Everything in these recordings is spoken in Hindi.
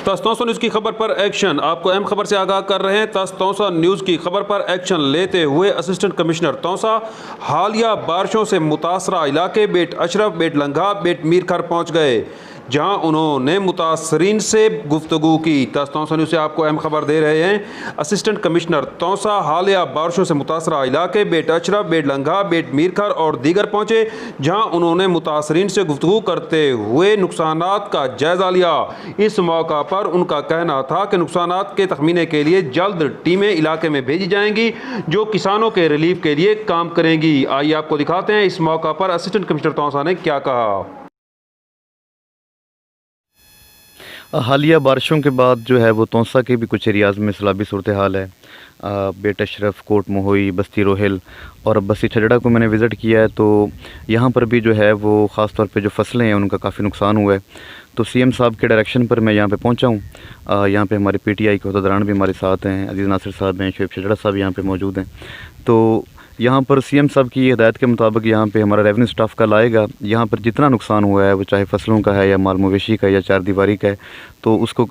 तौसा न्यूज़ की खबर पर एक्शन। आपको अहम खबर से आगाह कर रहे हैं। तौसा न्यूज़ की खबर पर एक्शन लेते हुए असिस्टेंट कमिश्नर तौसा हालिया बारिशों से मुतासरा इलाके बेट अशरफ, बेट लंघा, बेट मीरखर पहुँच गए, जहां उन्होंने मुतासरीन से गुफ्तगू की। तौसा न्यूज़ से आपको अहम खबर दे रहे हैं। असिस्टेंट कमिश्नर तौसा हालिया बारिशों से मुतासरा इलाके बेट अशरफ, बेट लंघा, बेट मीरखर और दीगर पहुँचे, जहां उन्होंने मुतासरीन से गुफ्तगू करते हुए नुकसानात का जायज़ा लिया। इस मौका पर उनका कहना था कि नुकसानात के तखमीने के लिए जल्द टीमें इलाके में भेजी जाएंगी जो किसानों के रिलीफ के लिए काम करेंगी। आइए आपको दिखाते हैं इस मौका पर असिस्टेंट कमिश्नर तौसा ने क्या कहा। हालिया बारिशों के बाद जो है वो तौसा के भी कुछ एरियाज़ में सैलाबी सूरत हाल है। बेट अशरफ, कोट मोहोई, बस्ती रोहिल और बस्ती छजड़ा को मैंने विज़िट किया है, तो यहाँ पर भी जो है वो ख़ास तौर पे जो फसलें हैं उनका काफ़ी नुकसान हुआ है। तो सीएम साहब के डायरेक्शन पर मैं यहाँ पे पहुँचा हूँ। यहाँ पे हमारे पीटीआई के होद्देदारान भी हमारे साथ हैं, अजीज़ नासिर साहब हैं, शोएब छजड़ा साहब यहाँ पे मौजूद हैं। तो यहाँ पर सीएम साहब की हिदायत के मुताबिक यहाँ पे हमारा रेवेन्यू स्टाफ कल आएगा। यहाँ पर जितना नुकसान हुआ है वो चाहे फसलों का है या माल मवेशी का या चार दीवारी का है, तो उसको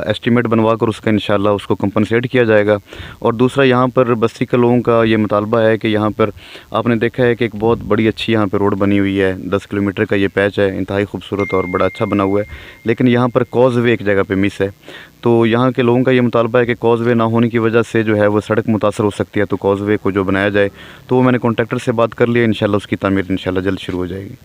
एस्टीमेट बनवा कर उसका इंशाल्लाह उसको कंपनसेट किया जाएगा। और दूसरा यहाँ पर बस्ती के लोगों का ये मुतालबा है कि यहाँ पर आपने देखा है कि एक बहुत बड़ी अच्छी यहाँ पर रोड बनी हुई है, 10 किलोमीटर का ये पैच है, इंतहाई खूबसूरत और बड़ा अच्छा बना हुआ है, लेकिन यहाँ पर कॉजवे एक जगह पे मिस है। तो यहाँ के लोगों का ये मुतालबा है कि कॉजवे ना होने की वजह से जो है वो सड़क मुतासर हो सकती है, तो कॉजवे को जो बनाया जाए, तो वो मैंने कॉन्ट्रैक्टर से बात कर लिया, इंशाल्लाह उसकी तामीर इंशाल्लाह जल्द शुरू हो जाएगी।